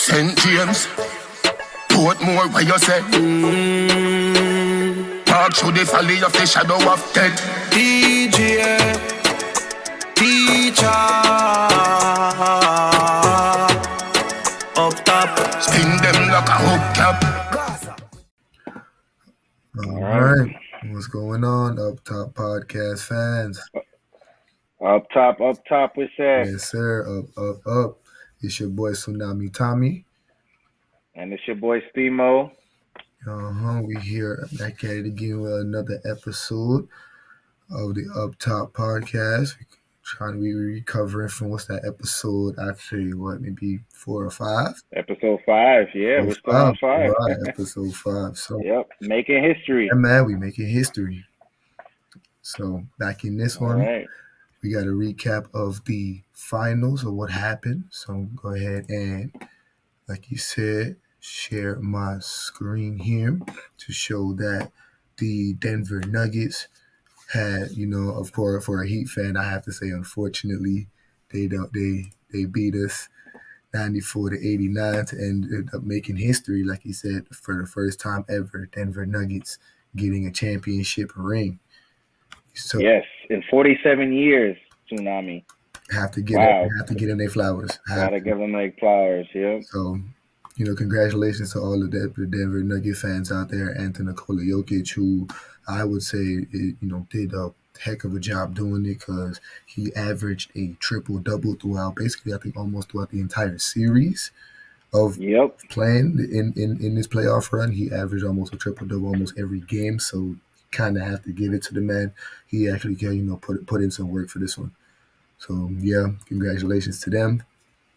St. James, Portmore, where you say? Walk through the valley of the shadow of death. DJ, teacher, up top, Sting them like a hubcap. All right, what's going on, UpTop Podcast fans? Up top, we said. Yes, sir. Up. It's your boy Tsunami Tommy. And it's your boy Steamo. We here back at it again with another episode of the UpTop Podcast. We're recovering from what's that episode? Actually, maybe 4 or 5? Episode 5, yeah, we're still on 5. Right, episode 5. So, yep, making history. Yeah, man, we making history. So, back in this one, right. We got a recap of the finals of what happened. So go ahead and, like you said, share my screen here to show that the Denver Nuggets had, of course, for a Heat fan, I have to say, unfortunately, they beat us 94-89 to end up making history, like you said, for the first time ever, Denver Nuggets getting a championship ring. So, yes, in 47 years, Tsunami. Have to get them their flowers. Gotta give them their flowers, yeah. So, congratulations to all of the Denver Nugget fans out there, and to Nikola Jokic, who I would say, did a heck of a job doing it, because he averaged a triple-double throughout, basically, I think almost throughout the entire series of playing in this playoff run. He averaged almost a triple-double almost every game, so kind of have to give it to the man. He actually can, put in some work for this one. So yeah, congratulations to them.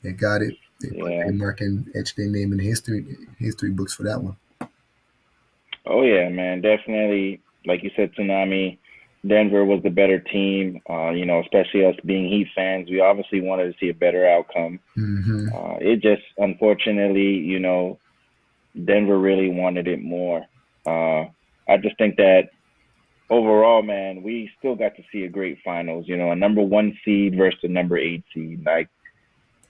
They got it. They mark and etch their name in history books for that one. Oh yeah, man, definitely. Like you said, Tsunami, Denver was the better team. Especially us being Heat fans, we obviously wanted to see a better outcome. Mm-hmm. It just, unfortunately, Denver really wanted it more. I just think that overall, man, we still got to see a great finals. A number 1 seed versus a number 8 seed. Like,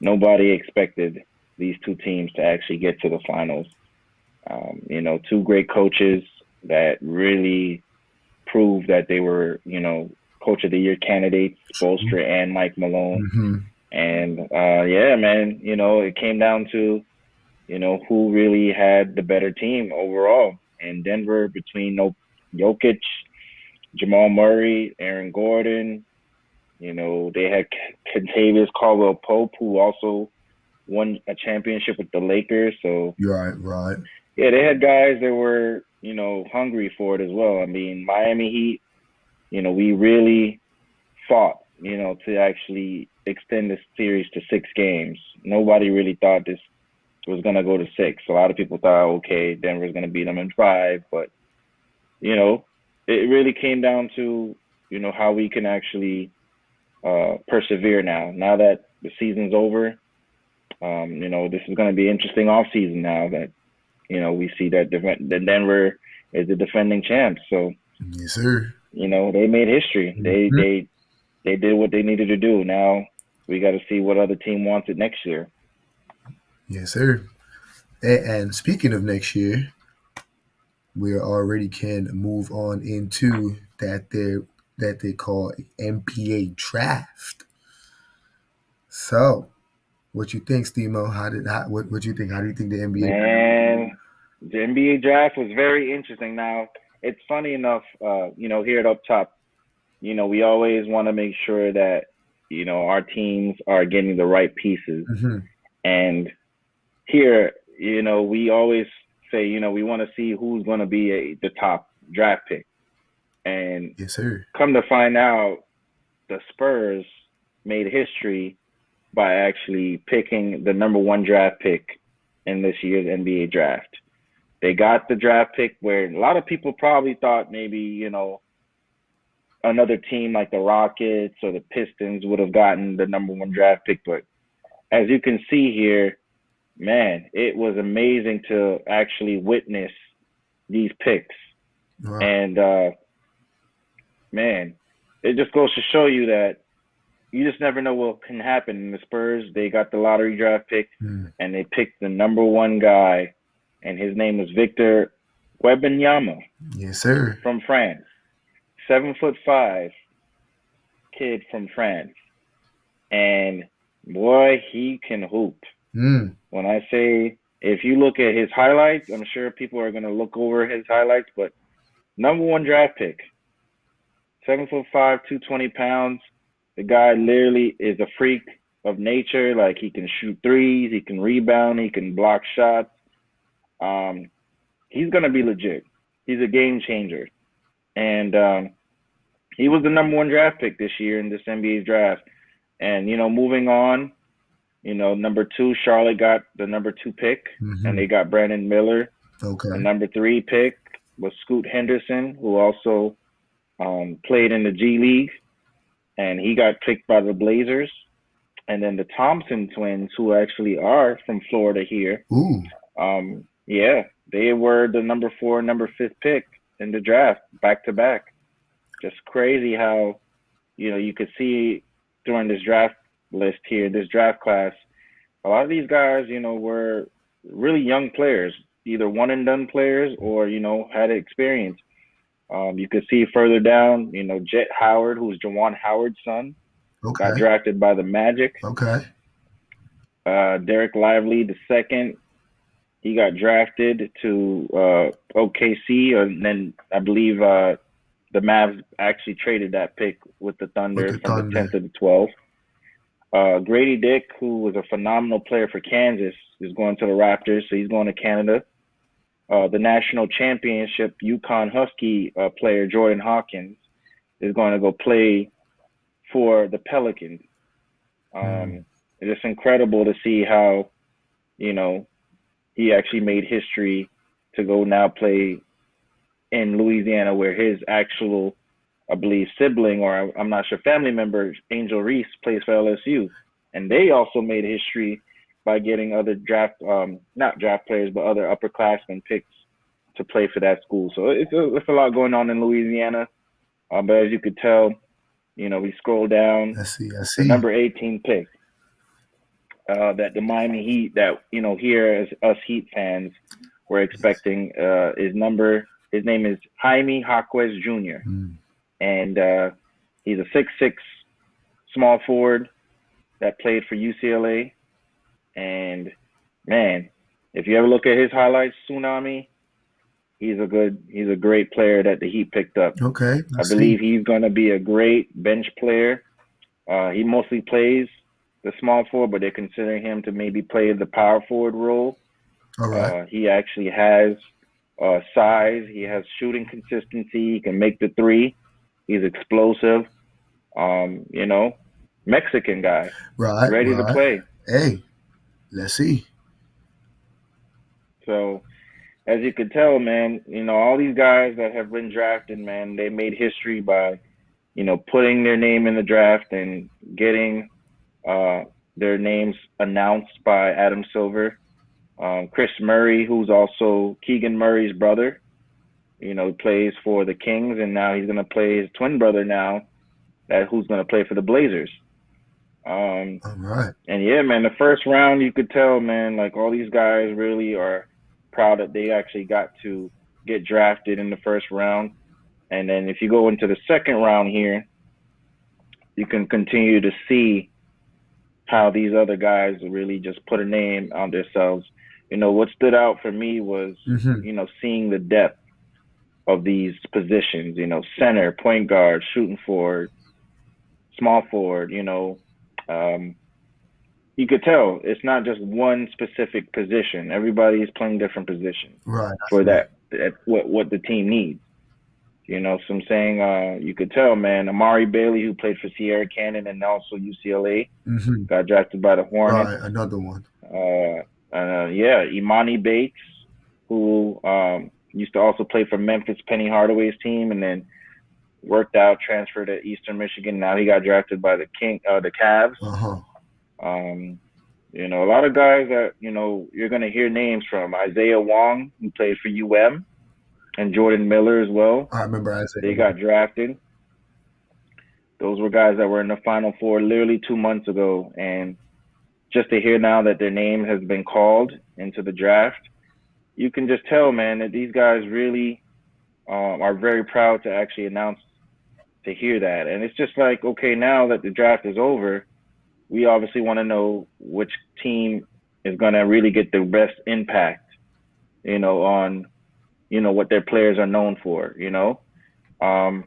nobody expected these two teams to actually get to the finals. Two great coaches that really proved that they were, Coach of the Year candidates, Spoelstra and Mike Malone. Mm-hmm. And, man, it came down to, who really had the better team overall. And Denver, between Jokic, Jamal Murray, Aaron Gordon, they had Kentavious Caldwell-Pope, who also won a championship with the Lakers. So right. Yeah, they had guys that were, hungry for it as well. I mean, Miami Heat, we really fought, to actually extend this series to 6 games. Nobody really thought this was going to go to 6. A lot of people thought, okay, Denver's going to beat them in 5, but, it really came down to, how we can actually persevere now that the season's over. This is going to be interesting off season now that, we see that Denver is the defending champs. So, yes, sir. They made history. Mm-hmm. They did what they needed to do. Now we got to see what other team wants it next year. Yes, sir. And speaking of next year, we already can move on into that they call NBA draft. So, what you think, Steamo? What you think? How do you think the NBA? Man, the NBA draft was very interesting. Now, it's funny enough, here at UpTop, we always want to make sure that our teams are getting the right pieces. Mm-hmm. And here, we always say, we want to see who's going to be the top draft pick. And yes, sir. Come to find out, the Spurs made history by actually picking the number 1 draft pick in this year's NBA draft. They got the draft pick where a lot of people probably thought maybe, another team like the Rockets or the Pistons would have gotten the number 1 draft pick. But as you can see here, man, it was amazing to actually witness these picks. Wow. And, man, it just goes to show you that, you just never know what can happen. In the Spurs, they got the lottery draft pick, and they picked the number one guy, and his name was Victor Wembanyama. Yes, sir. From France, 7'5" kid from France, and boy, he can hoop. When I say, if you look at his highlights, I'm sure people are going to look over his highlights, but number one draft pick, 7'5", 220 pounds. The guy literally is a freak of nature. Like, he can shoot threes, he can rebound, he can block shots. He's going to be legit. He's a game changer. And he was the number one draft pick this year in this NBA draft. And, moving on, number 2, Charlotte got the number 2 pick, and they got Brandon Miller. Okay. The number 3 pick was Scoot Henderson, who also played in the G League, and he got picked by the Blazers. And then the Thompson twins, who actually are from Florida here, they were the number 4 and number 5 pick in the draft, back to back. Just crazy how, you could see during this draft list here, this draft class, a lot of these guys, were really young players, either one and done players or, had experience. You could see further down, Jet Howard, who's Juwan Howard's son, got drafted by the Magic. Okay. Derek Lively, the second, he got drafted to OKC, and then I believe the Mavs actually traded that pick with the Thunder from the 10th to the 12th. Grady Dick, who was a phenomenal player for Kansas, is going to the Raptors, so he's going to Canada. The national championship UConn Husky player Jordan Hawkins is going to go play for the Pelicans. It's just incredible to see how, he actually made history to go now play in Louisiana, where his actual, I believe, sibling, or I'm not sure, family member, Angel Reese, plays for LSU. And they also made history by getting other not draft players, but other upperclassmen picks to play for that school. So it's a lot going on in Louisiana. But as you could tell, we scroll down. I see. The number 18 pick that the Miami Heat, that, here as us Heat fans, we're expecting his name is Jaime Jaquez Jr. And he's a 6'6" small forward that played for UCLA. And man, if you ever look at his highlights, Tsunami, he's a great player that the Heat picked up. Okay. I believe he's going to be a great bench player. He mostly plays the small forward, but they're considering him to maybe play the power forward role. All right. He actually has size. He has shooting consistency. He can make the three. He's explosive. Mexican guy. Right. Ready to play. Hey, let's see. So, as you could tell, man, all these guys that have been drafted, man, they made history by, putting their name in the draft and getting their names announced by Adam Silver. Chris Murray, who's also Keegan Murray's brother, plays for the Kings, and now he's going to play his twin brother now, who's going to play for the Blazers. All right. And yeah, man, the first round, you could tell, man, like, all these guys really are proud that they actually got to get drafted in the first round. And then if you go into the second round here, you can continue to see how these other guys really just put a name on themselves. What stood out for me was, seeing the depth of these positions, center, point guard, shooting forward, small forward, you could tell it's not just one specific position. Everybody's playing different positions for what the team needs. So I'm saying, you could tell, man, Amari Bailey, who played for Sierra Canyon and also UCLA, got drafted by the Hornets. Right, another one. Imani Bates, who used to also play for Memphis Penny Hardaway's team, and then worked out, transferred to Eastern Michigan. Now he got drafted by the Cavs. A lot of guys that, you're going to hear names from. Isaiah Wong, who played for UM, and Jordan Miller as well. I remember Isaiah. They got drafted. Those were guys that were in the Final Four literally 2 months ago, and just to hear now that their name has been called into the draft, you can just tell, man, that these guys really are very proud to actually announce to hear that. And it's just like, okay, now that the draft is over, we obviously want to know which team is going to really get the best impact, on, what their players are known for, Um,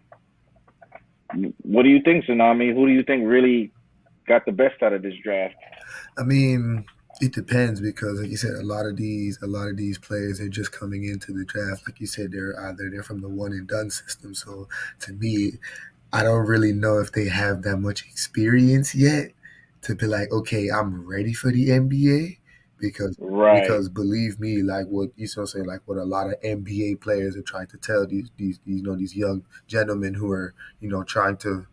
what do you think, Tsunami? Who do you think really got the best out of this draft? I mean, it depends because, like you said, a lot of these players are just coming into the draft. Like you said, they're from the one and done system. So to me, I don't really know if they have that much experience yet to be like, okay, I'm ready for the NBA. Because Right. because believe me, like what you know, saying like what a lot of NBA players are trying to tell these young gentlemen who are trying to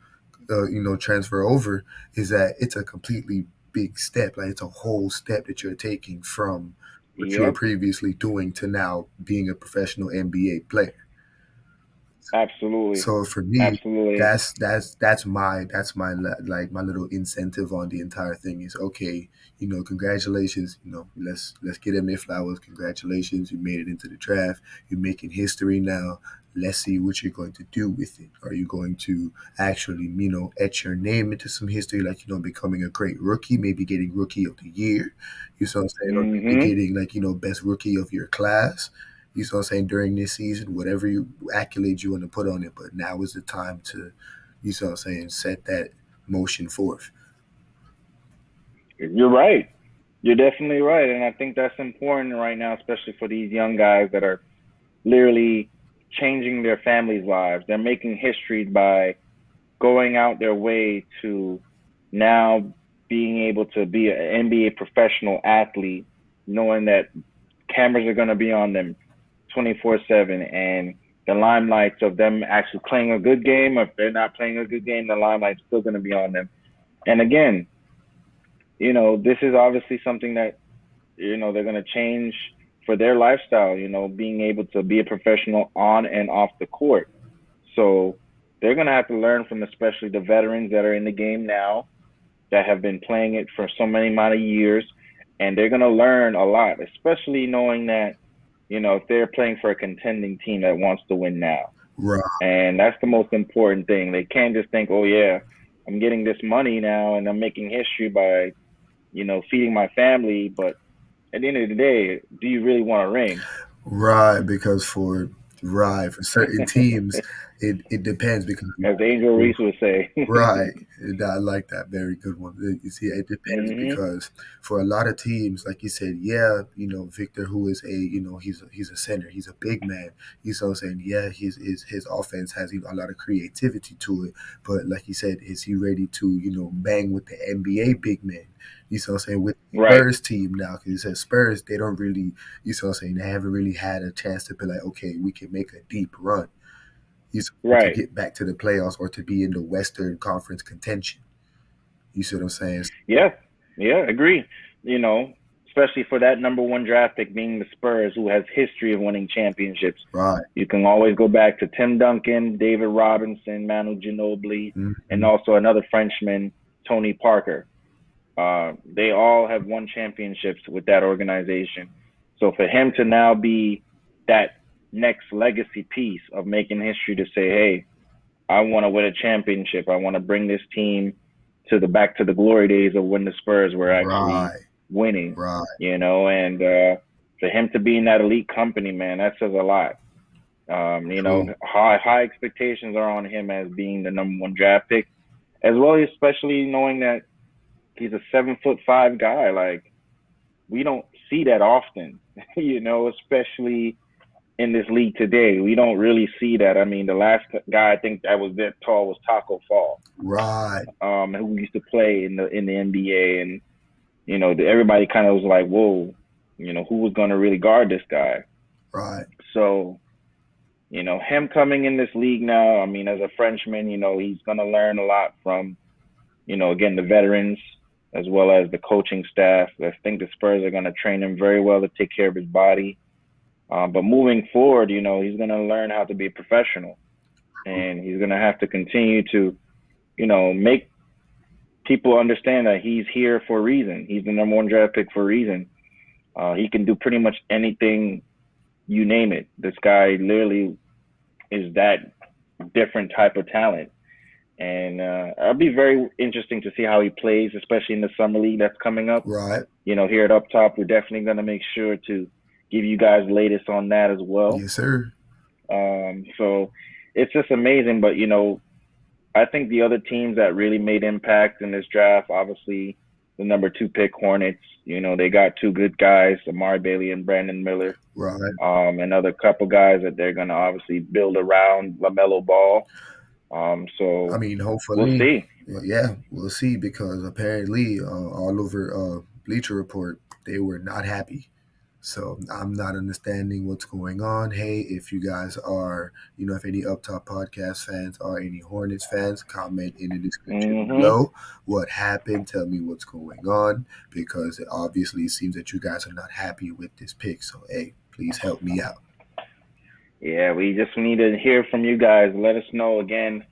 transfer over is that it's a completely big step. Like it's a whole step that you're taking from what you were Yep. previously doing to now being a professional NBA player. Absolutely. So for me, Absolutely. that's my my little incentive on the entire thing is okay. Congratulations. Let's get him their flowers. Congratulations, you made it into the draft. You're making history now. Let's see what you're going to do with it. Are you going to actually, etch your name into some history, like becoming a great rookie, maybe getting rookie of the year, you know what I'm saying, or maybe Mm-hmm. getting like best rookie of your class. You know what I'm saying? During this season, whatever accolades you want to put on it, but now is the time to, you know what I'm saying, set that motion forth. You're right. You're definitely right. And I think that's important right now, especially for these young guys that are literally changing their families' lives. They're making history by going out their way to now being able to be an NBA professional athlete, knowing that cameras are going to be on them 24/7, and the limelights of them actually playing a good game, or if they're not playing a good game, the limelight's still going to be on them. And again, this is obviously something that, they're going to change for their lifestyle, being able to be a professional on and off the court. So they're going to have to learn from especially the veterans that are in the game now that have been playing it for so many amount of years. And they're going to learn a lot, especially knowing that, if they're playing for a contending team that wants to win now. Right, And that's the most important thing. They can't just think, oh, yeah, I'm getting this money now and I'm making history by, feeding my family. But at the end of the day, do you really want a ring? right, because for certain teams, it depends because As Angel Reese would say. right. I like that. Very good one. You see, it depends Hmm. because for a lot of teams, like you said, yeah, Victor, who is he's a center, he's a big man. He's so saying, yeah, his offense has a lot of creativity to it. But like you said, is he ready to bang with the NBA big men? You know what I'm saying? With Right, Spurs team now, because you said Spurs, they don't really, you know what I'm saying, they haven't really had a chance to be like, okay, we can make a deep run. To right. get back to the playoffs or to be in the Western Conference contention. You see what I'm saying? Yeah, yeah, agree. You know, especially for that number one draft pick being the Spurs, who has history of winning championships. Right. You can always go back to Tim Duncan, David Robinson, Manu Ginobili, and Hmm. also another Frenchman, Tony Parker. They all have won championships with that organization. So for him to now be that next legacy piece of making history to say, hey, I want to win a championship. I want to bring this team to the back to the glory days of when the Spurs were actually Right. winning, Right. and for him to be in that elite company, man, that says a lot. True. High expectations are on him as being the number one draft pick, as well, especially knowing that he's a 7'5" guy. Like, we don't see that often, especially in this league today. We don't really see that. I mean, the last guy I think that was that tall was Taco Fall, Right. who used to play in the NBA, and everybody kind of was like, whoa, who was going to really guard this guy? Right. So him coming in this league now, I mean, as a Frenchman, he's going to learn a lot from again, the veterans as well as the coaching staff. I think the Spurs are going to train him very well to take care of his body. But moving forward, he's going to learn how to be a professional, and he's going to have to continue to, make people understand that he's here for a reason. He's the number one draft pick for a reason. He can do pretty much anything you name it. This guy literally is that different type of talent. And it'll be very interesting to see how he plays, especially in the summer league that's coming up. Right. Here at Up Top, we're definitely going to make sure to give you guys the latest on that as well. Yes, sir. So it's just amazing. But, I think the other teams that really made impact in this draft, obviously the number 2 pick Hornets, they got 2 good guys, Amari Bailey and Brandon Miller. Right. Another couple guys that they're going to obviously build around LaMelo Ball. So I mean, hopefully, we'll see. Yeah, we'll see, because apparently, all over Bleacher Report, they were not happy. So I'm not understanding what's going on. Hey, if you guys are, if any UpTop podcast fans or any Hornets fans, comment in the description below what happened. Tell me what's going on, because it obviously seems that you guys are not happy with this pick. So, hey, please help me out. Yeah, we just need to hear from you guys. Let us know again,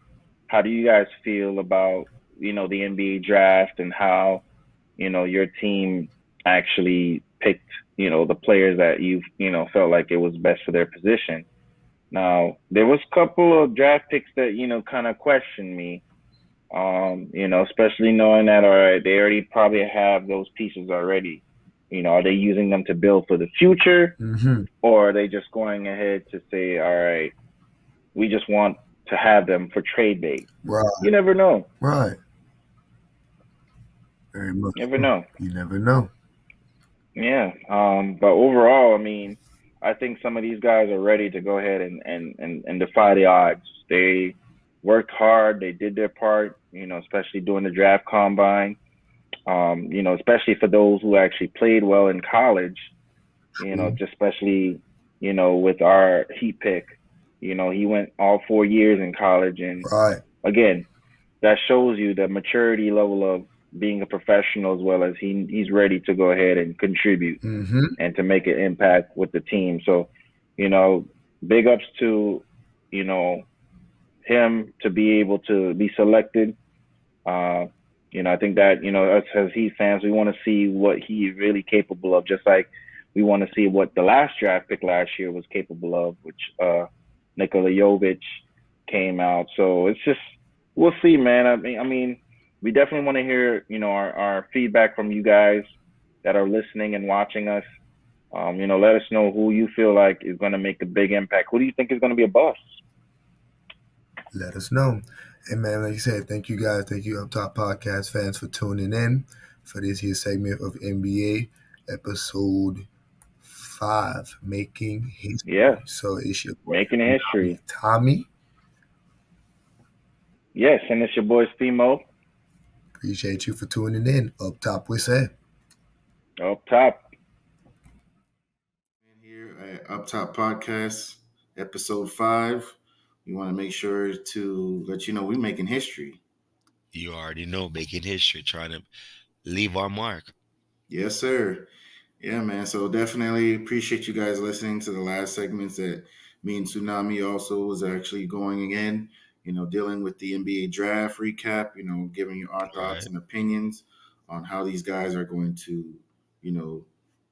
how do you guys feel about, the NBA draft and how, your team actually picked, the players that you felt like it was best for their position. Now, there was a couple of draft picks that, kind of questioned me, especially knowing that, all right, they already probably have those pieces already. Are they using them to build for the future, or are they just going ahead to say, all right, we just want to have them for trade bait? Right. You never know. Right. Very much. You never know. You never know. Yeah. But overall, I mean, I think some of these guys are ready to go ahead and defy the odds. They worked hard. They did their part, especially during the draft combine. Especially for those who actually played well in college, just especially, with our Heat pick, he went all 4 years in college. And Right. again, that shows you the maturity level of being a professional, as well as he's ready to go ahead and contribute and to make an impact with the team. So, big ups to, him to be able to be selected. I think that, us as Heat fans, we want to see what he's really capable of, just like we want to see what the last draft pick last year was capable of, which Nikola Jovic came out. So it's just, we'll see, man. I mean, we definitely want to hear, our feedback from you guys that are listening and watching us. Let us know who you feel like is going to make a big impact. Who do you think is going to be a bust? Let us know. And man, like you said, thank you guys. Thank you, UpTop Podcast fans, for tuning in for this here segment of NBA episode 5, Making History. Yeah. So it's your boy, Making history. Tommy. Yes, and it's your boy Stemo. Appreciate you for tuning in. Up top, we say. Up top. Here at UpTop Podcast, episode 5. We want to make sure to let you know we're making history. You already know, making history, trying to leave our mark. Yes, sir. Yeah, man. So definitely appreciate you guys listening to the last segments that me and Tsunami also was actually going again, dealing with the NBA draft recap, giving you our thoughts and opinions on how these guys are going to,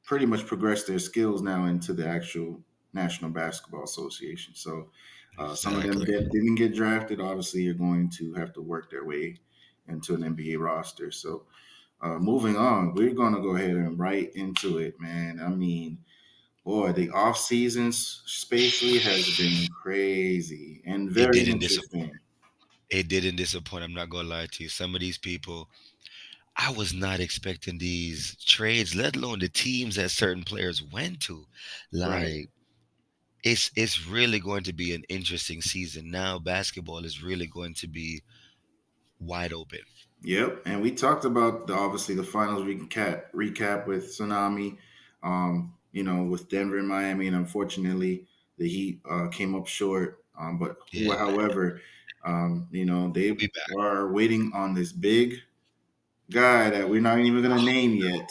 pretty much progress their skills now into the actual National Basketball Association. So some of them that didn't get drafted, obviously, are going to have to work their way into an NBA roster. So moving on, we're going to go ahead and right into it, man. I mean, boy, the off season spatially has been crazy and very interesting. It didn't disappoint. I'm not gonna lie to you. Some of these people, I was not expecting these trades, let alone the teams that certain players went to. Like, Right. it's really going to be an interesting season. Now basketball is really going to be wide open. Yep, and we talked about obviously the finals recap with Tsunami, with Denver and Miami, and unfortunately the Heat came up short. But Yeah, however, we'll they be back. are waiting on this big guy that we're not even gonna name yet.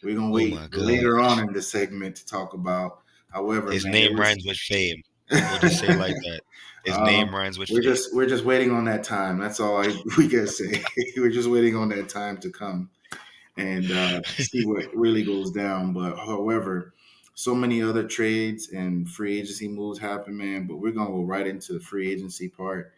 We're gonna Oh wait my later on gosh. in the segment to talk about. However, His man, it name was rhymes with fame. We'll just say it like that. His name um, rhymes with we're fate. just waiting on that time. That's all we can say. We're just waiting on that time to come and see what really goes down. But however, so many other trades and free agency moves happen, man. But we're gonna go right into the free agency part,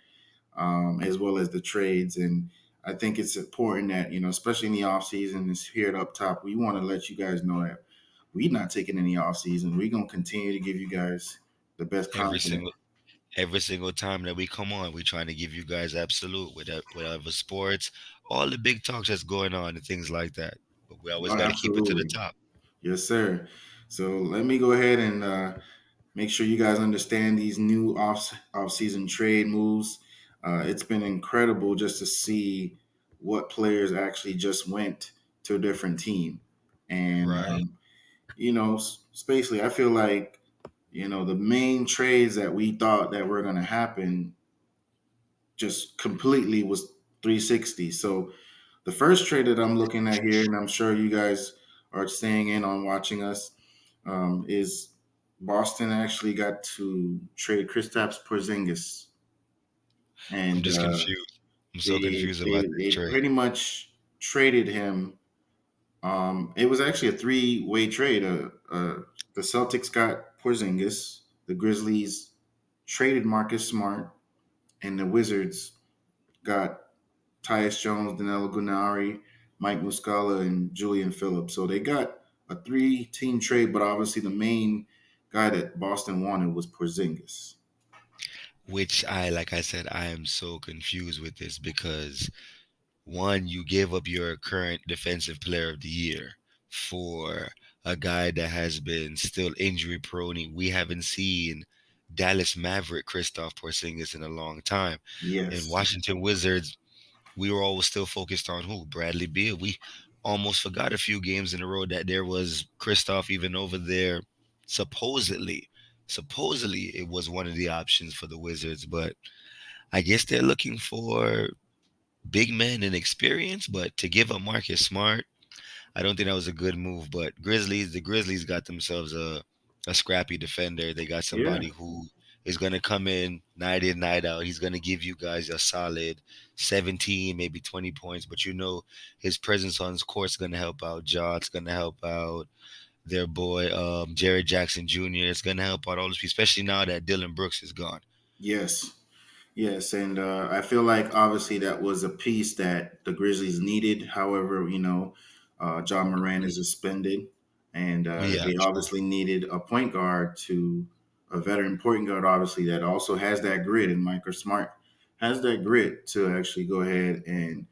as well as the trades. And I think it's important that, especially in the off season, is here at Up Top. We want to let you guys know that we're not taking any off season. We're gonna continue to give you guys the best every content. single every single time that we come on, we're trying to give you guys absolute with whatever sports, all the big talks that's going on and things like that. But we always Oh, got to keep it to the absolutely, top. yes, sir. So let me go ahead and make sure you guys understand these new off season trade moves. It's been incredible just to see what players actually just went to a different team, and Right. spatially, I feel like the main trades that we thought that were going to happen just completely was 360. So the first trade that I'm looking at here, and I'm sure you guys are staying in on watching us, is Boston actually got to trade Kristaps Porzingis, I'm and just confused. I'm so they, confused about they this they trade. pretty much traded him. It was actually a three-way trade. The Celtics got Porzingis, the Grizzlies traded Marcus Smart, and the Wizards got Tyus Jones, Danilo Gunari, Mike Muscala, and Julian Phillips. So they got a three-team trade, but obviously the main guy that Boston wanted was Porzingis. Which like I said, I am so confused with this because one, you gave up your current defensive player of the year for a guy that has been still injury prone. We haven't seen Dallas Maverick Christoph Porzingis in a long time. In Yes, Washington Wizards, we were always still focused on who? Bradley Beal. We almost forgot a few games in a row that there was Christoph even over there. Supposedly, supposedly it was one of the options for the Wizards, but I guess they're looking for big men and experience. But to give up Marcus Smart, I don't think that was a good move. But the Grizzlies got themselves a scrappy defender. They got yeah, somebody who is going to come in, night out. He's going to give you guys a solid 17, maybe 20 points. But his presence on his court is going to help out. Ja, it's going to help out their boy Jared Jackson Jr. It's going to help out all those people, especially now that Dylan Brooks is gone. yes. Yes, and I feel like obviously that was a piece that the Grizzlies needed. However, John Moran is Agreed. suspended, and Yeah, they true. obviously needed a veteran point guard, obviously that also has that grit, and Micah Smart has that grit to actually go ahead and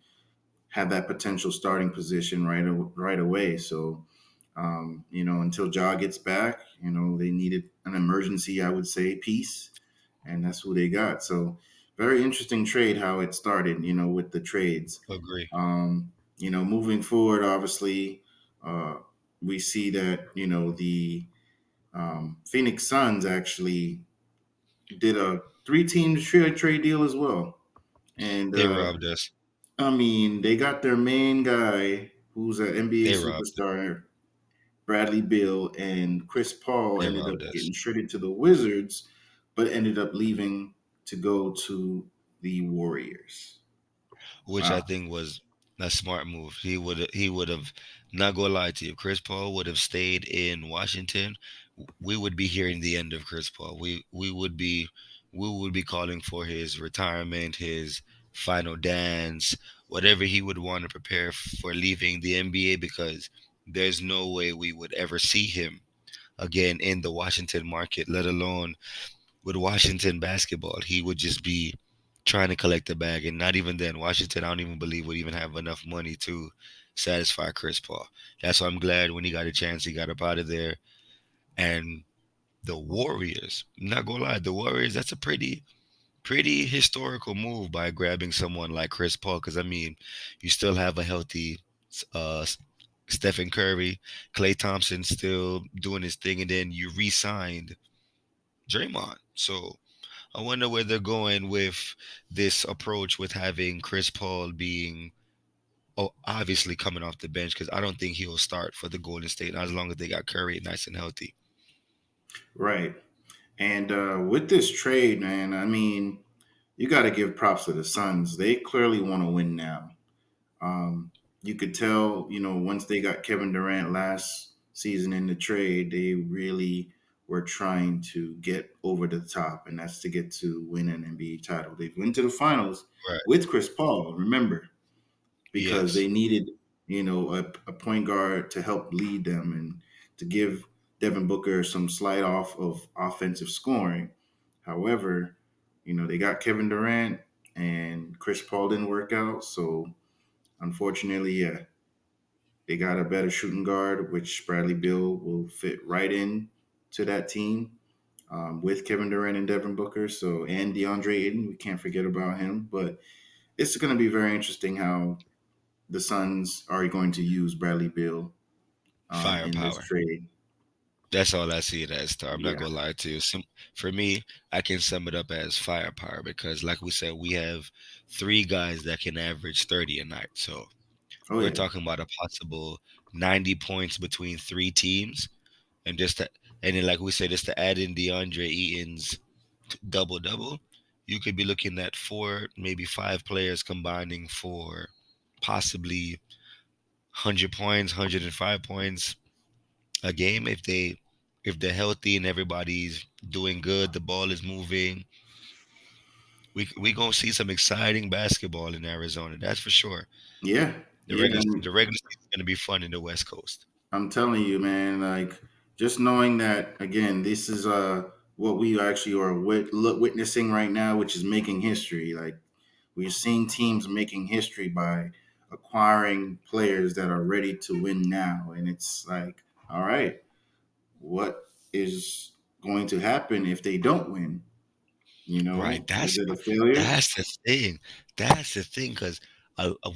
have that potential starting position right away. So, until Ja gets back, they needed an emergency, I would say, piece, and that's who they got. So, very interesting trade how it started, with the trades. Agree. Moving forward, obviously, uh, we see that the Phoenix Suns actually did a three-team trade deal as well, and They robbed us. I mean, they got their main guy, who's an NBA They robbed us. superstar, Bradley Beal, and Chris Paul They ended robbed up us. getting traded to the Wizards, but ended up leaving to go to the Warriors. Which I Wow. think was a smart move. He would have not gonna lie to you. Chris Paul would have stayed in Washington. We would be hearing the end of Chris Paul. We would be calling for his retirement, his final dance, whatever he would want to prepare for leaving the NBA because there's no way we would ever see him again in the Washington market, let alone with Washington basketball. He would just be trying to collect the bag, and not even then. Washington, I don't even believe would even have enough money to satisfy Chris Paul. That's why I'm glad when he got a chance, he got up out of there. And the Warriors, I'm not gonna lie, the Warriors. That's a pretty historical move by grabbing someone like Chris Paul. Because I mean, you still have a healthy uh, Stephen Curry, Klay Thompson still doing his thing, and then you re-signed Draymond. So I wonder where they're going with this approach with having Chris Paul being obviously coming off the bench because I don't think he'll start for the Golden State as long as they got Curry nice and healthy. Right. And with this trade, man, I mean, you got to give props to the Suns. They clearly want to win now. Um, you could tell, once they got Kevin Durant last season in the trade, they really were trying to get over the top, and that's to get to win an NBA title. They went to the finals Right. with Chris Paul, remember, because Yes. they needed, a point guard to help lead them and to give Devin Booker some slide off of offensive scoring. However, they got Kevin Durant and Chris Paul didn't work out. So unfortunately, yeah, they got a better shooting guard, which Bradley Beal will fit right in to that team with Kevin Durant and Devin Booker. So and DeAndre Ayton, we can't forget about him. But it's going to be very interesting how the Suns are going to use Bradley Beal in this Firepower. trade. That's all I see it as, Star. I'm not Yeah. gonna lie to you. For me, I can sum it up as firepower because, like we said, we have three guys that can average 30 a night. So Oh we're yeah. talking about a possible 90 points between three teams, and and then, like we said, just to add in DeAndre Eaton's double double, you could be looking at four, maybe five players combining for possibly 100 points, 105 points a game if they're healthy and everybody's doing good, the ball is moving. We gonna see some exciting basketball in Arizona. That's for sure. Yeah. Yeah. The regular season is gonna be fun in the West Coast. I'm telling you, man, like just knowing that again, this is what we actually are witnessing right now, which is making history. Like we're seeing teams making history by acquiring players that are ready to win now, and it's like, all right, what is going to happen if they don't win? Right. Is it a failure? That's the thing. That's the thing, because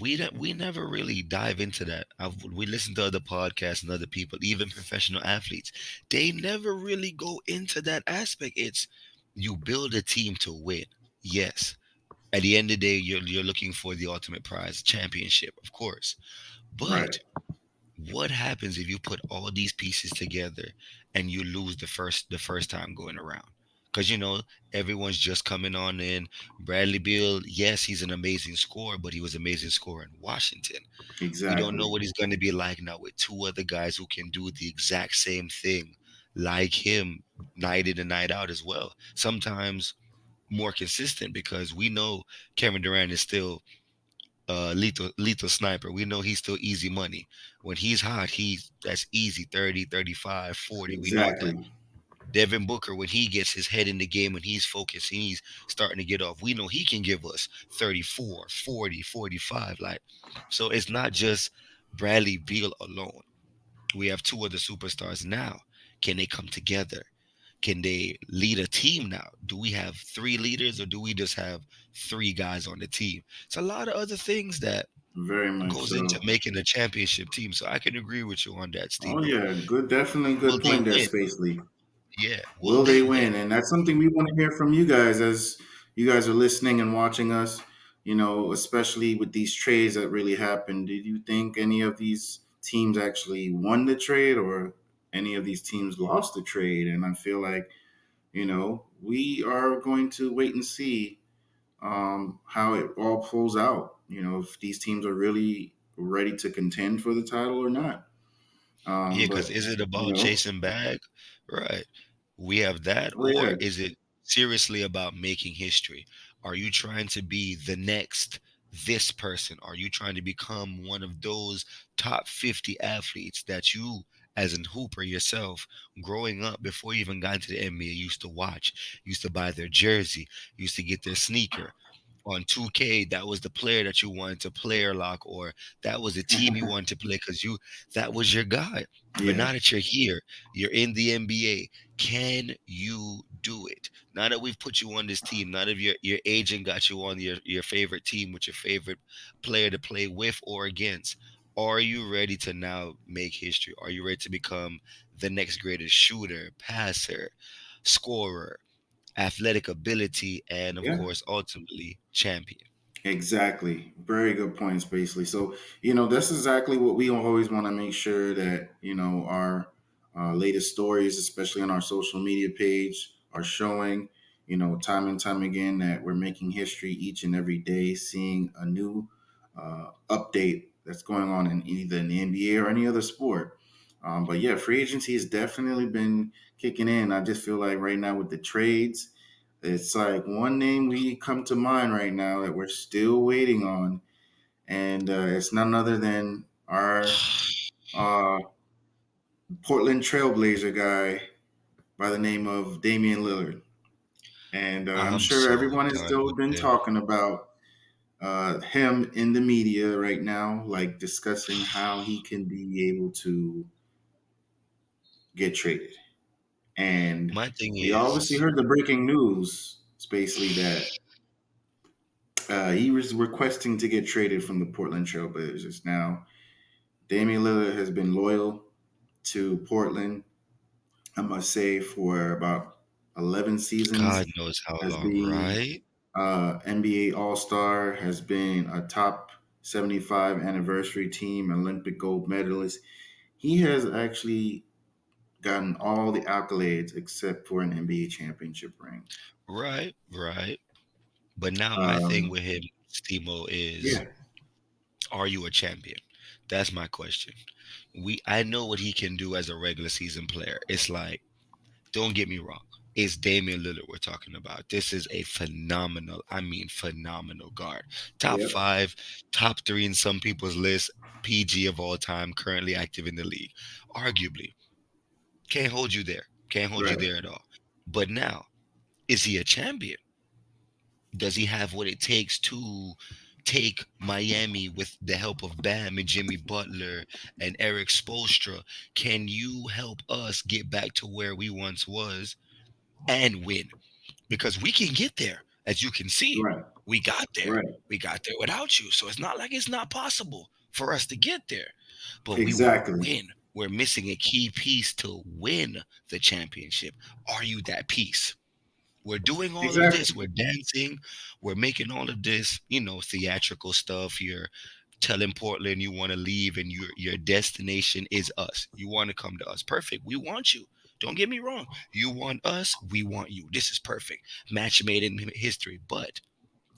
we never really dive into that. We listen to other podcasts and other people, even professional athletes. They never really go into that aspect. It's you build a team to win. Yes. At the end of the day, you're looking for the ultimate prize, championship, of course. Right. But what happens if you put all these pieces together and you lose the first time going around? Because everyone's just coming on in. Bradley Beal, yes, he's an amazing scorer, but he was an amazing scorer in Washington. We don't know Exactly. what he's going to be like now with two other guys who can do the exact same thing like him night in and night out as well. Sometimes more consistent because we know Kevin Durant is still lethal sniper. We know he's still easy money. When he's hot, that's easy 30, 35, 40. We know that. Exactly. Devin Booker, when he gets his head in the game and he's focused, he's starting to get off. We know he can give us 34, 40, 45. Like, so it's not just Bradley Beal alone. We have two other superstars now. Can they come together? Can they lead a team now? Do we have three leaders or do we just have three guys on the team? It's a lot of other things that Very much goes into so. making a championship team. So I can agree with you on that, Oh Steve. yeah, good, definitely Will good they point there, win? Spacely. Yeah. Will Will they they win? win? And that's something we want to hear from you guys as you guys are listening and watching us. Especially with these trades that really happened. Did you think any of these teams actually won the trade, or any of these teams lost the trade? And I feel like we are going to wait and see how it all pulls out. If these teams are really ready to contend for the title or not. Yeah, because But is it you about know, chasing bag? Right. We have that, oh yeah, or is it seriously about making history? Are you trying to be the next this person? Are you trying to become one of those top 50 athletes that you, as an hooper yourself, growing up before you even got into the NBA, used to watch, used to buy their jersey, used to get their sneaker? On 2K, that was the player that you wanted to player lock, or that was the team you wanted to play because that was your guy. But yeah, now that you're here, you're in the NBA. Can you do it? Now that we've put you on this team, now that your agent got you on your favorite team with your favorite player to play with or against, are you ready to now make history? Are you ready to become the next greatest shooter, passer, scorer, athletic ability, and of yeah. course, ultimately, champion? Exactly. Very good points, basically. So, that's exactly what we always want to make sure that, our latest stories, especially on our social media page, are showing, time and time again that we're making history each and every day, seeing a new update that's going on in either in the NBA or any other sport. But yeah, free agency has definitely been kicking in. I just feel like right now with the trades, it's like one name we come to mind right now that we're still waiting on, and it's none other than our uh, Portland Trailblazer guy by the name of Damian Lillard. And I'm I'm sure so everyone has done still with been him. talking about him in the media right now, like discussing how he can be able to get traded. And My thing we obviously is, heard the breaking news, it's basically that he was requesting to get traded from the Portland Trailblazers. Now, Damian Lillard has been loyal to Portland, I must say, for about 11 God seasons, knows how has long, been right? NBA All Star, has been a top 75 anniversary team, Olympic gold medalist. He has actually gotten all the accolades except for an NBA championship ring. Right, right. But now my thing Um, with him, Stemo, is yeah, are you a champion? That's my question. I know what he can do as a regular season player. It's like, don't get me wrong. It's Damian Lillard we're talking about. This is a phenomenal, I mean phenomenal guard. Top yep, five, top three in some people's list, PG of all time, currently active in the league. Arguably. Can't hold you there. Can't hold you right, there at all. But now, is he a champion? Does he have what it takes to take Miami with the help of Bam and Jimmy Butler and Eric Spoelstra? Can you help us get back to where we once was and win? Because we can get there, as you can see. right, We got there. right. We got there without you. So it's not like it's not possible for us to get there. But we won't Exactly, win. We're missing a key piece to win the championship. Are you that piece? We're doing all of this. exactly, We're dancing. We're making all of this, theatrical stuff. You're telling Portland you want to leave and your destination is us. You want to come to us. Perfect. We want you. Don't get me wrong. You want us. We want you. This is perfect. Match made in history. But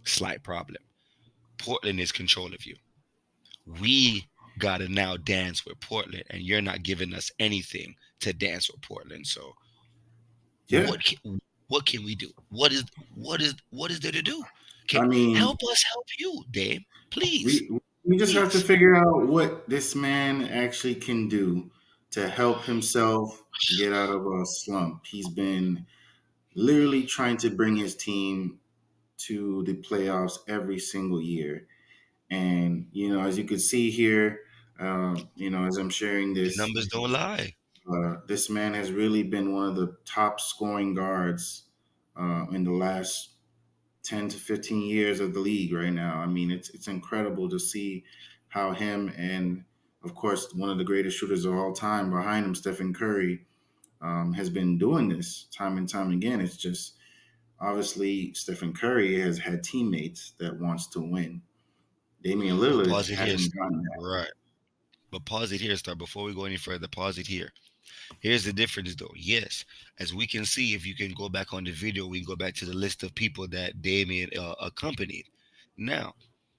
slight problem. Portland is control of you. We gotta now dance with Portland, and you're not giving us anything to dance with Portland. So yeah. what can we do? What is there to do? I mean, Help us help you, Dame. Please. we just have to Please. figure out what this man actually can do to help himself get out of a slump. He's been literally trying to bring his team to the playoffs every single year. And, as you could see here, as I'm sharing The this, numbers don't lie. this man has really been one of the top scoring guards in the last 10 to 15 years of the league right now. I mean, it's incredible to see how him and, of course, one of the greatest shooters of all time behind him, Stephen Curry, has been doing this time and time again. It's just obviously Stephen Curry has had teammates that wants to win. Damian But Lillard pause it here, hasn't Star. gotten that. Right. But pause it here, Star. Before we go any further, pause it here. Here's the difference, though. Yes, as we can see, if you can go back on the video, we can go back to the list of people that Damien accompanied. Now,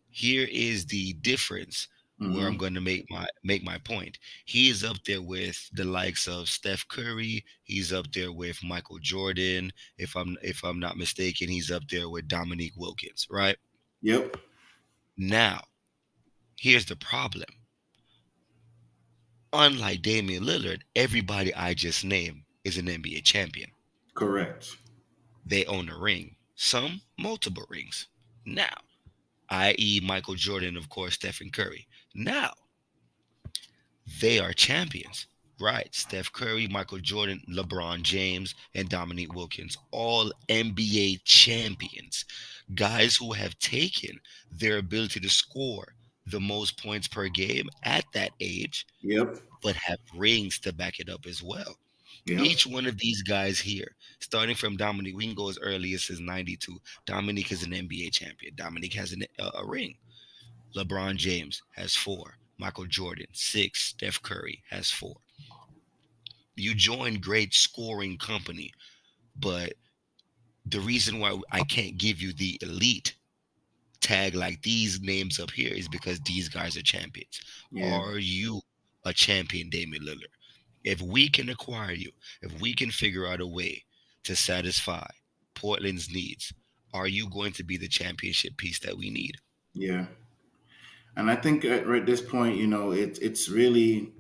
here is the difference where I'm Hmm. going to make my point. He is up there with the likes of Steph Curry. He's up there with Michael Jordan. If I'm not mistaken, he's up there with Dominique Wilkins, right? Yep, Now, here's the problem. Unlike Damian Lillard, everybody I just named is an NBA champion. correct. They own a ring. Some multiple rings. Now, i.e. Michael Jordan, of course, Stephen Curry. Now, they are champions, right? Steph Curry, Michael Jordan, LeBron James, and Dominique Wilkins, all NBA champions. Guys who have taken their ability to score the most points per game at that age, Yep, but have rings to back it up as well. yep, Each one of these guys here, starting from Dominique, we can go as early as his 92. Dominique is an NBA champion. Dominique has a ring. LeBron James has four. Michael Jordan, six. Steph Curry has four. You join great scoring company, but The reason why I can't give you the elite tag like these names up here is because these guys are champions. Yeah, Are you a champion, Damian Lillard? If we can acquire you, if we can figure out a way to satisfy Portland's needs, are you going to be the championship piece that we need? yeah. And I think at this point, it's really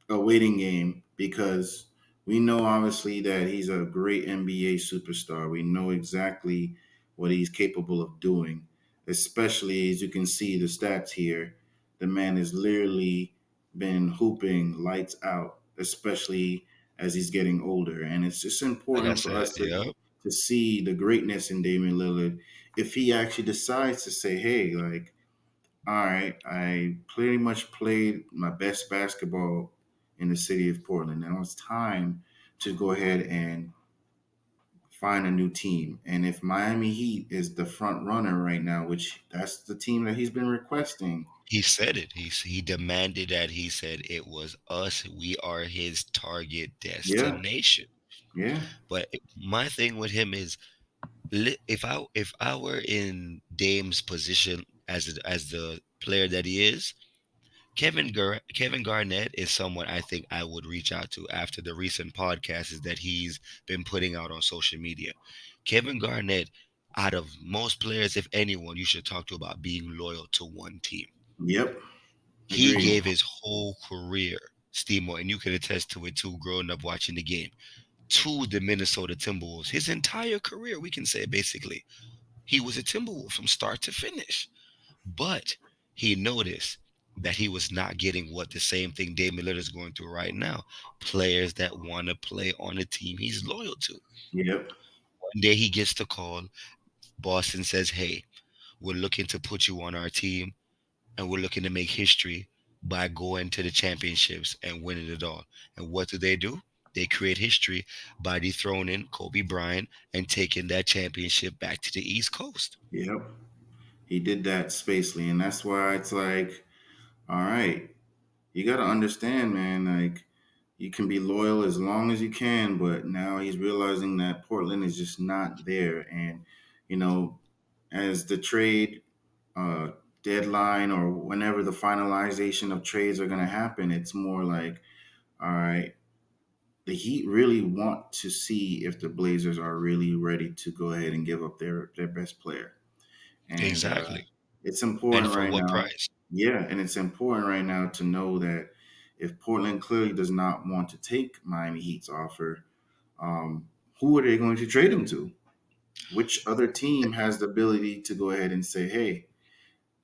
a waiting game because we know obviously that he's a great NBA superstar. We know exactly what he's capable of doing, especially as you can see the stats here. The man has literally been hooping lights out, especially as he's getting older. And it's just Like I important for said, us yeah, to see the greatness in Damian Lillard if he actually decides to say, hey, like, all right, I pretty much played my best basketball in the city of Portland. Now it's time to go ahead and find a new team. And if Miami Heat is the front runner right now, which that's the team that he's been requesting, he said it. He demanded that. He said it was us. We are his target yeah, destination. yeah, But my thing with him is, if I were in Dame's position as the player that he is, Kevin Garnett is someone I think I would reach out to after the recent podcasts that he's been putting out on social media. Kevin Garnett, out of most players, if anyone, you should talk to about being loyal to one team. yep, He agreed, gave his whole career, Steamo, and you can attest to it too, growing up watching the game, to the Minnesota Timberwolves. His entire career, we can say basically, he was a Timberwolf from start to finish. But he noticed that he was not getting what the same thing Damian Lillard is going through right now. Players that want to play on a team he's loyal to. yep, One day he gets the call. Boston says, "Hey, we're looking to put you on our team, and we're looking to make history by going to the championships and winning it all." And what do? They create history by dethroning Kobe Bryant and taking that championship back to the East Coast. yep. He did that spacely, and that's why it's like, all right, you got to understand, man. Like, you can be loyal as long as you can, but now he's realizing that Portland is just not there. And, you know, as the trade uh, deadline or whenever the finalization of trades are going to happen, it's more like, all right, the Heat really want to see if the Blazers are really ready to go ahead and give up their best player. And Exactly. it's And important for right what now. price? Yeah, and it's important right now to know that if Portland clearly does not want to take Miami Heat's offer, who are they going to trade him to? Which other team has the ability to go ahead and say, hey,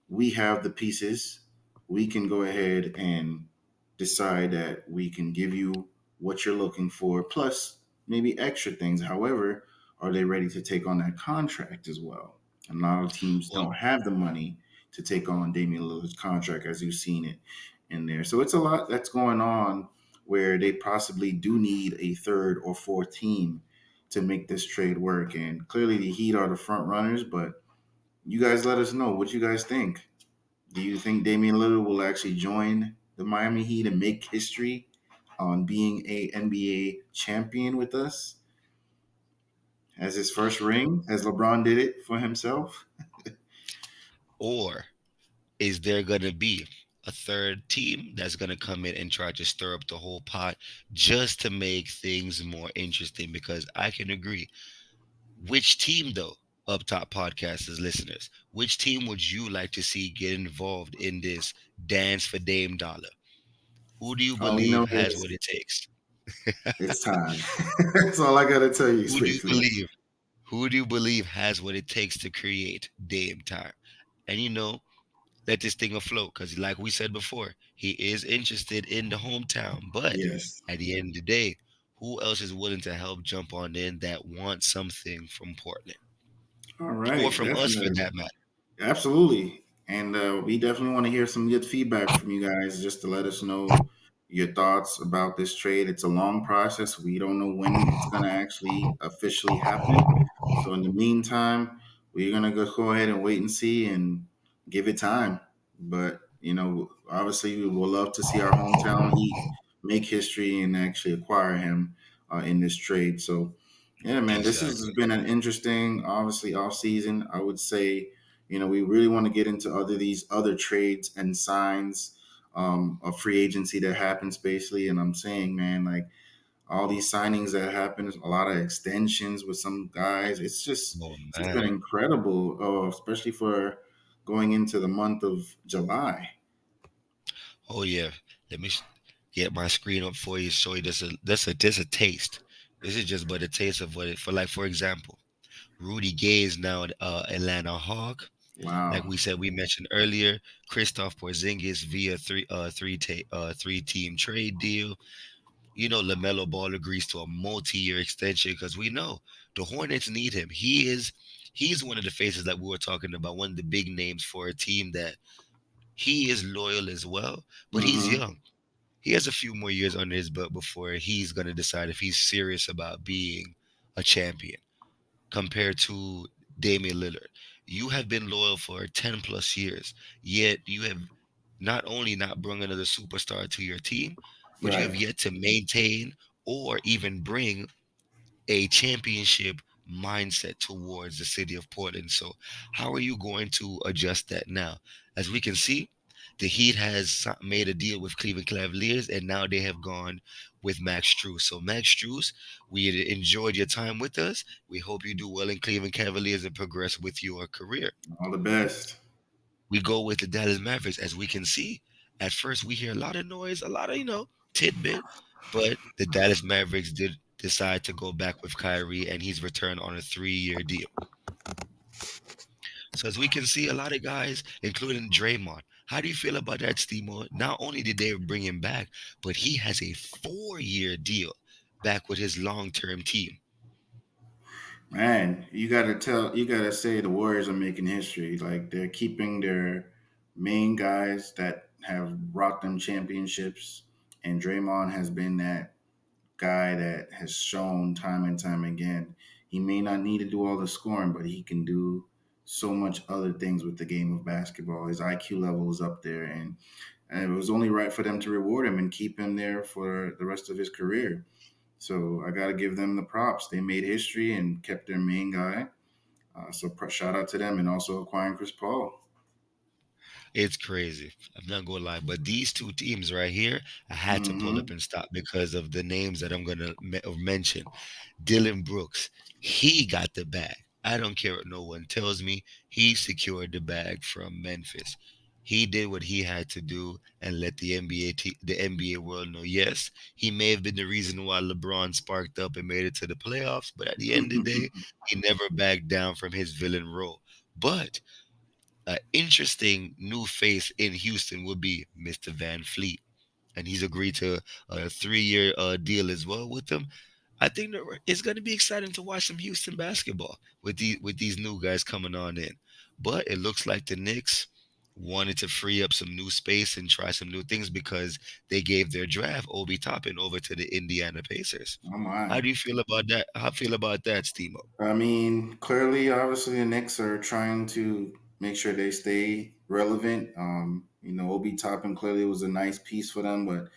we have the pieces. We can go ahead and decide that we can give you what you're looking for, plus maybe extra things. However, are they ready to take on that contract as well? And a lot of teams Well, don't have the money to take on Damian Lillard's contract, as you've seen it in there. So it's a lot that's going on where they possibly do need a third or fourth team to make this trade work. And clearly, the Heat are the front runners, but you guys let us know what you guys think. Do you think Damian Lillard will actually join the Miami Heat and make history on being a NBA champion with us as his first ring, as LeBron did it for himself? or is there going to be a third team that's going to come in and try to stir up the whole pot just to make things more interesting? Because I can agree. Which team, though, Up Top Podcasters listeners, which team would you like to see get involved in this dance for Dame Dollar? Who do you All we know believe has is what it takes? it's time. That's all I gotta tell you, Who do you Spacely. believe? Who do you believe has what it takes to create Dame time? And let this thing afloat because, like we said before, he is interested in the hometown. But Yes. at the end of the day, who else is willing to help jump on in that wants something from Portland All or right, from us for definitely. that matter? Absolutely. And we definitely want to hear some good feedback from you guys just to let us know your thoughts about this trade. It's a long process. We don't know when it's going to actually officially happen. So, in the meantime, we're going to go ahead and wait and see and give it time. But, obviously, we would love to see our hometown Heat make history and actually acquire him in this trade. So, Yeah, man, this has Exactly. been an interesting, obviously, off season. I would say, we really want to get into these other trades and signs of free agency that happens basically. And I'm saying, man, like all these signings that happen, a lot of extensions with some guys. Oh It's just been man. incredible, especially for going into the month of July. Oh yeah. Let me get my screen up for you. Show you this a taste. This is just but a taste of what it for. Like for example, Rudy Gay is now an Atlanta Hawk. Like Wow. we said, we mentioned earlier, Christoph Porzingis via three team trade deal. LaMelo Ball agrees to a multi-year extension because we know the Hornets need him. He's one of the faces that we were talking about, one of the big names for a team that he is loyal as well, but he's Mm-hmm. young. He has a few more years under his belt before he's gonna decide if he's serious about being a champion compared to Damian Lillard. You have been loyal for 10 plus years, yet you have not only not brought another superstar to your team, but you have Right. yet to maintain or even bring a championship mindset towards the city of Portland. So, how are you going to adjust that now? As we can see, the Heat has made a deal with Cleveland Cavaliers, and now they have gone with Max Strus. So, Max Strus, we enjoyed your time with us. We hope you do well in Cleveland Cavaliers and progress with your career. All the best. We go with the Dallas Mavericks. As we can see, at first we hear a lot of noise, a lot of, tidbit, but the Dallas Mavericks did decide to go back with Kyrie and he's returned on a 3-year deal. So as we can see, a lot of guys, including Draymond. How do you feel about that, Stemo? Not only did they bring him back, but he has a 4-year deal back with his long-term team. Man, you gotta say the Warriors are making history. Like they're keeping their main guys that have brought them championships, and Draymond has been that guy that has shown time and time again. He may not need to do all the scoring, but he can do so much other things with the game of basketball. His IQ level is up there, and it was only right for them to reward him and keep him there for the rest of his career. So I got to give them the props. They made history and kept their main guy. Shout out to them and also acquiring Chris Paul. It's crazy. I'm not gonna lie, but these two teams right here, I had to pull up Mm-hmm. and stop because of the names that I'm gonna mention. Dylan Brooks, he got the bag. I don't care what no one tells me. He secured the bag from Memphis. He did what he had to do and let the NBA world know. Yes, he may have been the reason why LeBron sparked up and made it to the playoffs, but at the end of the day, he never backed down from his villain role. But an interesting new face in Houston would be Mr. Van Fleet, and he's agreed to a 3-year deal as well with them. I think that it's going to be exciting to watch some Houston basketball with these new guys coming on in. But it looks like the Knicks wanted to free up some new space and try some new things because they gave their draft Obi Toppin over to the Indiana Pacers. Oh How my. do you feel about that? How feel about that, Steamo? I mean, clearly, obviously, the Knicks are trying to make sure they stay relevant. Obi Toppin clearly was a nice piece for them, but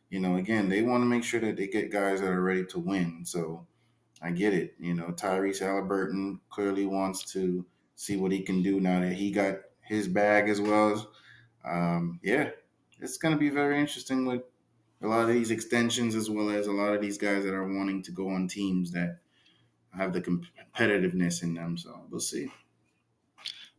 again, they want to make sure that they get guys that are ready to win. So I get it. Tyrese Halliburton clearly wants to see what he can do now that he got his bag as well as yeah, it's going to be very interesting with a lot of these extensions as well as a lot of these guys that are wanting to go on teams that have the competitiveness in them. So we'll see.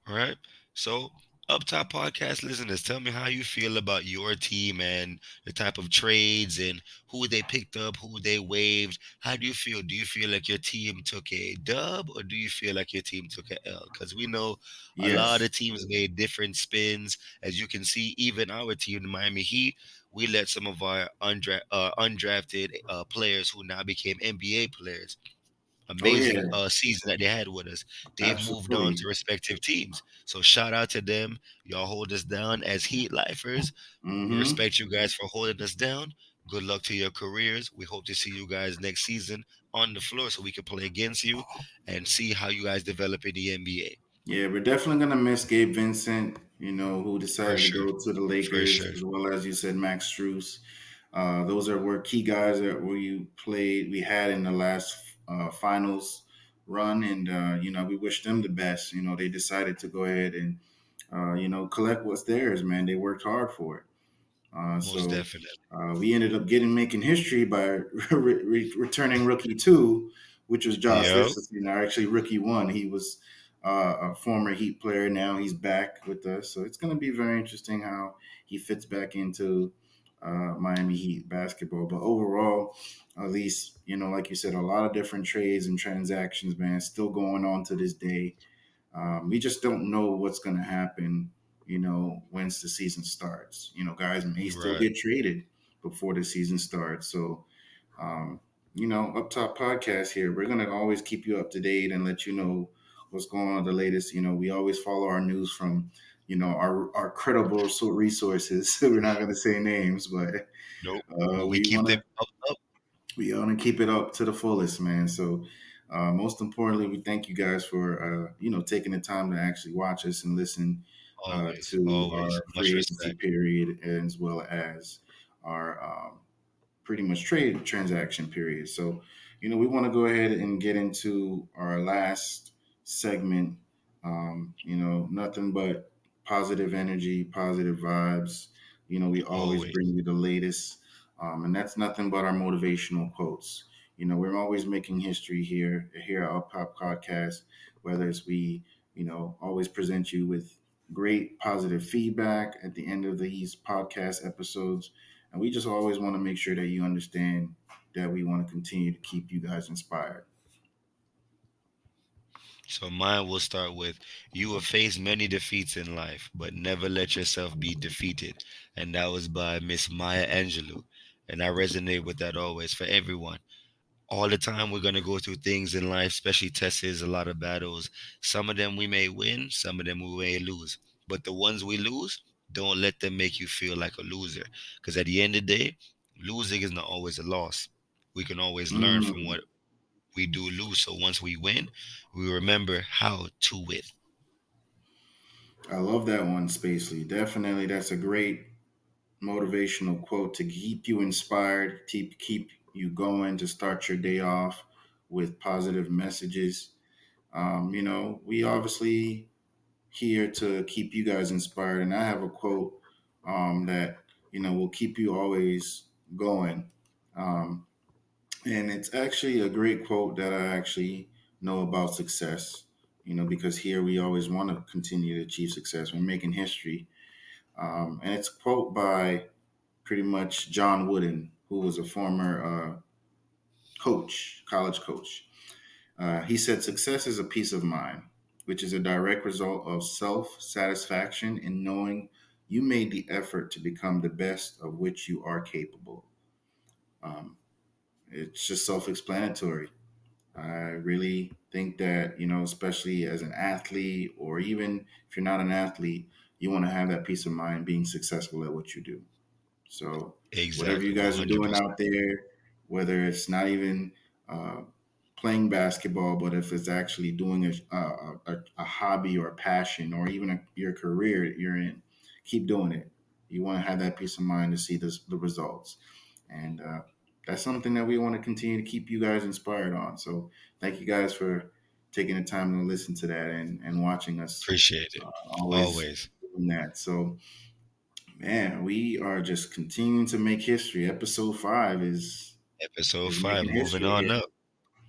All right. So, up top podcast listeners, tell me how you feel about your team and the type of trades and who they picked up, who they waived. How do you feel? Do you feel like your team took a dub or do you feel like your team took a L? Because we know a lot Yes. of teams made different spins. As you can see, even our team, the Miami Heat, we let some of our undrafted players who now became NBA players Oh yeah, amazing season that they had with us. They've moved on absolutely. to respective teams. So shout out to them. Y'all hold us down as Heat lifers. We Mm-hmm. respect you guys for holding us down. Good luck to your careers. We hope to see you guys next season on the floor so we can play against you and see how you guys develop in the NBA. Yeah, we're definitely gonna miss Gabe Vincent. Who For decided to sure. go to the For Lakers, sure. as well as you said, Max Strus. Those were key guys that we had in the last finals run, and we wish them the best. They decided to go ahead and collect what's theirs. Man, they worked hard for it. Most So definitely. we ended up making history by returning rookie two, which was Josh Yep. Richardson. Actually, rookie one. He was a former Heat player. Now he's back with us. So it's going to be very interesting how he fits back into Miami Heat basketball. But overall, at least, like you said, a lot of different trades and transactions, man, still going on to this day. We just don't know what's going to happen, once the season starts. Guys may still Right. get traded before the season starts. So, um, Up Top Podcast here, we're going to always keep you up to date and let you know what's going on, the latest. We always follow our news from, our credible resources. We're not going to say names, but Nope. uh, But we we keep want them to up. we want to keep it up to the fullest, man. So, most importantly, we thank you guys for taking the time to actually watch us and listen Always. to Always. our Much free agency respect. period as well as our pretty much trade transaction period. So, we want to go ahead and get into our last segment. Nothing but positive energy, positive vibes. We always Always. bring you the latest, and that's nothing but our motivational quotes. We're always making history here at Up Pop Podcast, whether it's we, always present you with great positive feedback at the end of these podcast episodes, and we just always want to make sure that you understand that we want to continue to keep you guys inspired. So mine will start with, you will face many defeats in life, but never let yourself be defeated. And that was by Miss Maya Angelou. And I resonate with that always for everyone. All the time we're gonna go through things in life, especially tests, a lot of battles. Some of them we may win, some of them we may lose. But the ones we lose, don't let them make you feel like a loser. Because at the end of the day, losing is not always a loss. We can always learn from Mm, what we do lose. So once we win, we remember how to win. I love that one, Spacely. Definitely, that's a great motivational quote to keep you inspired, keep you going, to start your day off with positive messages. We obviously here to keep you guys inspired, and I have a quote that will keep you always going. Um, and it's actually a great quote that I actually know about success. Because here we always want to continue to achieve success. We're making history, and it's a quote by pretty much John Wooden, who was a former coach, college coach. He said, "Success is a peace of mind, which is a direct result of self satisfaction in knowing you made the effort to become the best of which you are capable." Um, it's just self explanatory. I really think that, especially as an athlete, or even if you're not an athlete, you want to have that peace of mind being successful at what you do. So, whatever you Exactly, guys are doing 100%. out there, whether it's not even uh, playing basketball, but if it's actually doing a hobby or a passion, or even your career you're in, keep doing it. You want to have that peace of mind to see the results. And that's something that we want to continue to keep you guys inspired on. So, thank you guys for taking the time to listen to that and watching us Appreciate it. always Always. doing that. So, man, we are just continuing to make history. Episode 5 Episode is five, making moving history on here. up,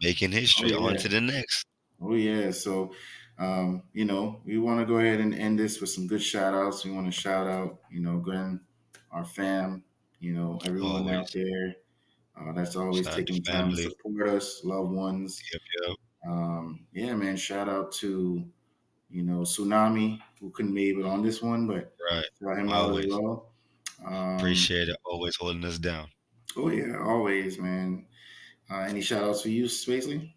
making Oh history. On yeah, to the next. oh yeah. So, we want to go ahead and end this with some good shout outs. We want to shout out, Glenn, our fam, everyone out Always. there that's always Shout out to taking time to family. support us, loved ones. Yep, yep. Yeah, man. Shout out to Tsunami, who couldn't be able on this one, but Right. shout him out as Always. well. Um, Appreciate it. Always holding us down. oh yeah, always, man. Any shout outs for you, Spacely?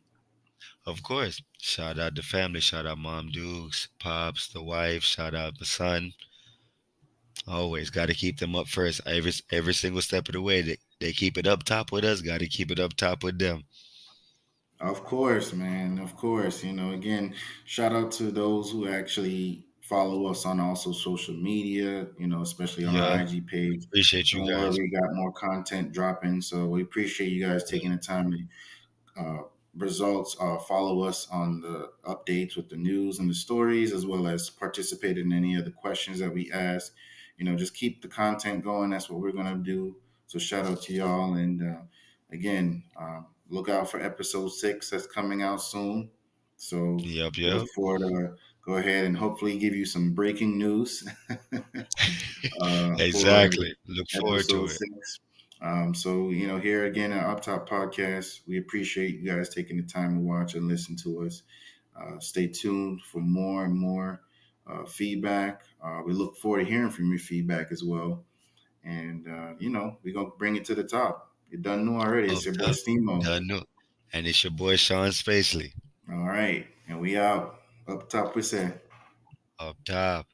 Of course. Shout out the family. Shout out Mom Dukes, Pops, the wife. Shout out the son. Always got to keep them up first. Every single step of the way. They keep it up top with us. Got to keep it up top with them. Of course, man. Of course. Again, shout out to those who actually follow us on also social media, especially on our Yeah. IG page. Appreciate you Don't worry, guys. we got more content dropping. So we appreciate you guys taking the time to results, follow us on the updates with the news and the stories, as well as participate in any of the questions that we ask. Just keep the content going. That's what we're gonna do. So shout out to y'all, and again, look out for episode 6 that's coming out soon. So Yep, we yep. look forward to go ahead and hopefully give you some breaking news for Exactly. Look forward episode to it. 6. So, here again at UpTop Podcast, we appreciate you guys taking the time to watch and listen to us. Stay tuned for more and more feedback. We look forward to hearing from your feedback as well. And, we're going to bring it to the top. You done know already. Up It's your boy top. Steamo. Done. No. And it's your boy Sean Spacely. All right. And we out. Up top, we say. Up top.